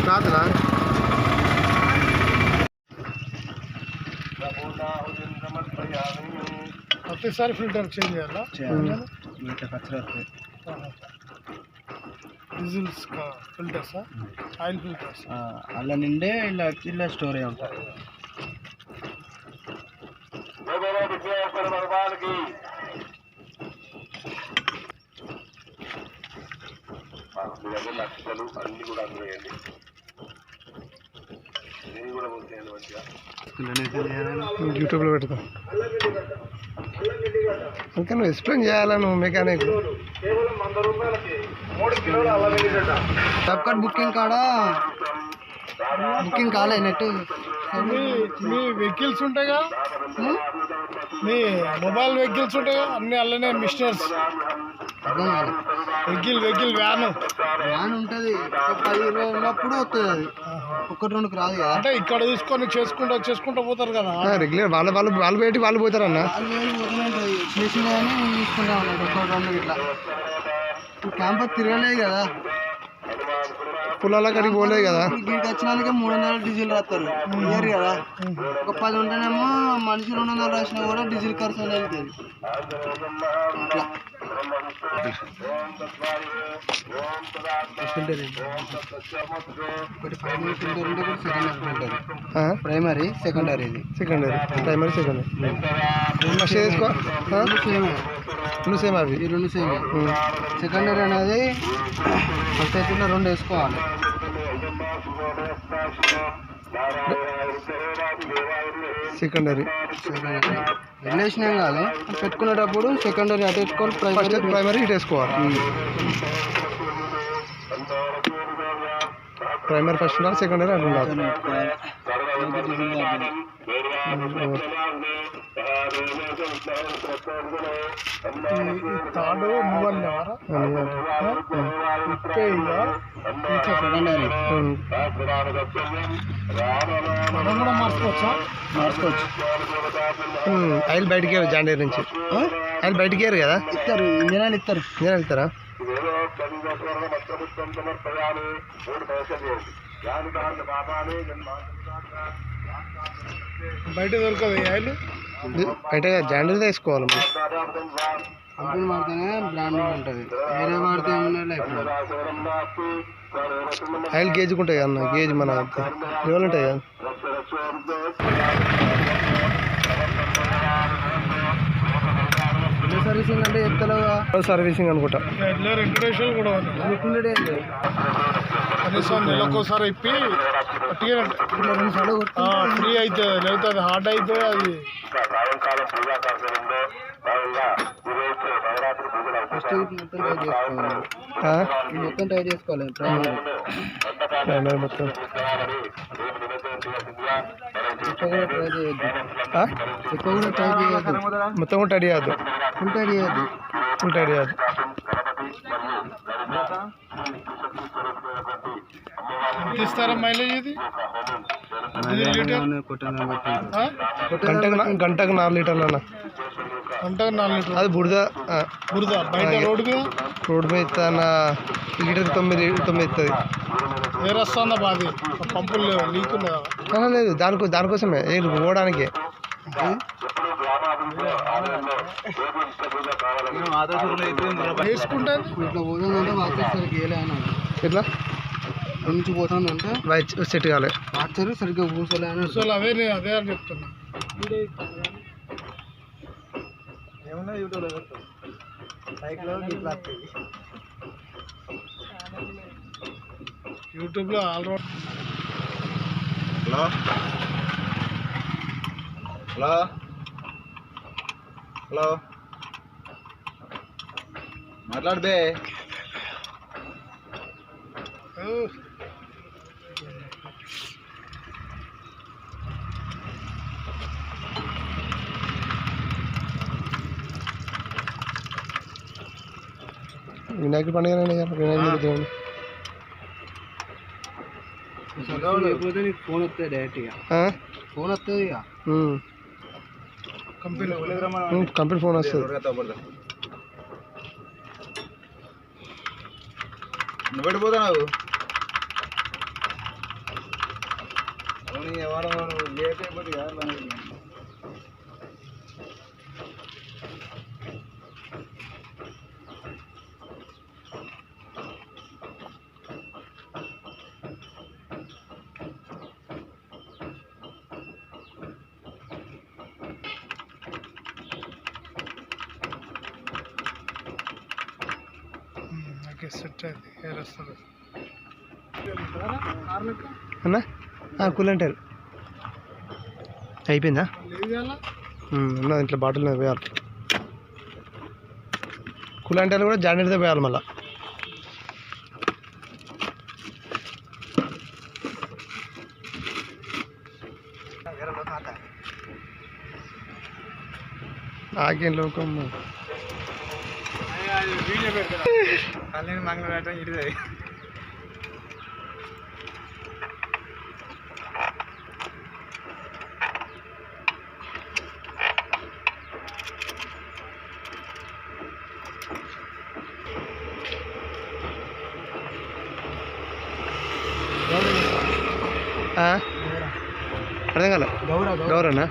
రాదురా ప్రతిసారి filter change చేయాలా? డీజిల్స్ ఫిల్టర్సా, ఆయిల్ ఫిల్టర్స్ అలా నిండే ఇలా స్టోర్ అయి ఉంటాయి. లక్షలు అన్ని కూడా అందులోయండి. యూట్యూబ్లో పెడతాం. ఇంకా నువ్వు ఎక్స్ప్లెయిన్ చేయాలా నువ్వు మెకానిక్. ఫ్లిప్కార్ట్ బుకింగ్ కాడ బుకింగ్ కాలే నెట్. మీ వెహికల్స్ ఉంటాయిగా, మీ మొబైల్ వెహికల్స్ ఉంటాయిగా, అన్నీ అలానే మిషనర్స్. వెహికల్ వ్యాన్ ఉంటుంది. 10-20 ఉన్నప్పుడు వస్తుంది. అది 1-2 రాదు కదా. అంటే ఇక్కడ తీసుకొని చేసుకుంటూ పోతారు కదా రెగ్యులర్. వాళ్ళు బయట వాళ్ళు పోతారు అన్న. పోతూనే చేసిన కానీ తీసుకుంటా ఉన్నాడు 1-2 ఇట్లా. క్యాంపస్ తిరగలేదు కదా, పొలాల కడిగి పోలేదు కదా. వీటికి వచ్చినందుకే 300 డీజిల్ రాస్తారు ఇయర్ కదా. ఒక 10 ఉంటేనేమో మనిషి 200 రాసినా కూడా డీజిల్ ఖర్చు అనేది వెళ్తుంది. ఇట్లా ఒకటి ప్రైమరీ ఫిల్టర్ ఉంటే ఒకటి secondary filter. Primary secondary same అవి 2 సేమ్. సెకండరీ అనేది ఫస్ట్ అయితే 2 వేసుకోవాలి. సెకండరీ వెళ్ళేసినాం కాదు, పెట్టుకునేటప్పుడు సెకండరీ అటు వేసుకోవాలి, ప్రైమరీ ఇటు వేసుకోవాలి. ప్రైమరీ ఫస్ట్ ఉండాలి, సెకండరీ అటు ఉండాలి. తాడు సెకండరీ మనం కూడా మార్చుకోవచ్చు. ఆయిల్ బయటికి జాండేరు నుంచి ఆయిల్ బయటికి కదా ఇస్తారు. ఇంజనాలు ఇస్తారా? బయట దొరకదు ఆయిల్, బయట జాండేరు వేసుకోవాలి. కంపెనీ వాడితేనే బ్రాండ్ ఉంటుంది, వేరే వాడితే ఏమన్నా ఆయిల్ గేజ్కి ఉంటాయి కదా, గేజ్ మన లెవెల్ ఉంటాయి కదా. సర్వీసింగ్ అంటే చెప్తలేవుగా, సర్వీసింగ్ అనుకుంటా. కనీసం నెలకోసారి ఇప్పి ఫ్రీ అవుతుంది, లేకపోతే అది హార్డ్ అవుతుంది. అది మొత్తం టైట్ చేసుకోవాలి. ప్రైమరీ మొత్తం ఎక్కువ కూడా టైట్ చేయొద్దు, మొత్తం కూడా టైట్ చేయొద్దు, ఫుల్ టైట్ చేయొద్దు. ఇస్తారా మైలేజ్? ఇది గంటకు 4 లీటర్లు అన్న. గంటకు 4 లీటర్లు. అది బురద బయట రోడ్డు మీద ఇస్తా లీటర్కి 9 ఇస్తుంది. వేరే వస్తుందా బాధ? పంపులు లీక్ లేదు, దానికోసమే పోవడానికి. వేసుకుంటాను ఇట్లా పోతుందంటే వాచర్ ఎట్లా నుంచి పోతుందంటే సెట్ కాలే, వాచర్ సరిగ్గా కూర్చోలే. అదే అని చెప్తున్నా. ఏమన్నా యూట్యూబ్లో యూట్యూబ్లో ఆల్రౌండ్. హలో మాట్లాడదే. వినాయకుడి పండుగ వినాయకుడి ఫోన్ వస్తుంది డైరెక్ట్గా, ఫోన్ వస్తుంది ఇక కంపెనీ ఫోన్ వస్తుంది. నువ్వు పడిపోతున్నావు ఎవరు లేట్ అయిపోతుంది కదా. ఓకే సెట్ అయింది హెయిర్ వస్తుంది అన్నా కూలంటారు అయిపోయిందా ఉన్నది ఇంట్లో బాటిల్ వేయాలి కూలంటారు కూడా జాడీతో వేయాలి మళ్ళీ నాకేం లోకం మంగళ పెట్టడం ఇడిదే అర్థం కాలే గౌరవనా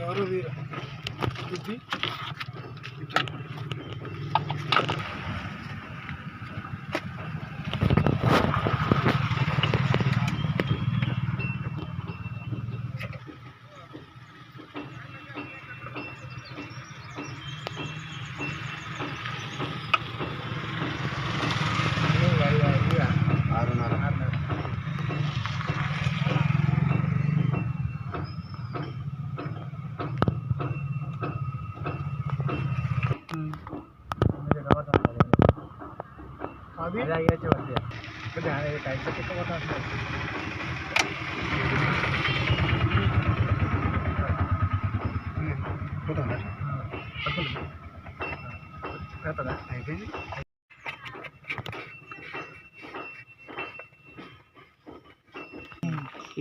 ఎవరు వీర ఇది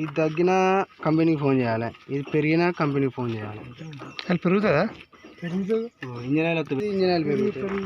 ఇది తగ్గిన కంపెనీకి ఫోన్ చేయాలి, ఇది పెరిగినా కంపెనీకి ఫోన్ చేయాలి. పెరుగుతుందా ఇంజన్ ఆయిల్ వస్తుంది, ఇంజన్ ఆయిల్ పెరుగుతుంది.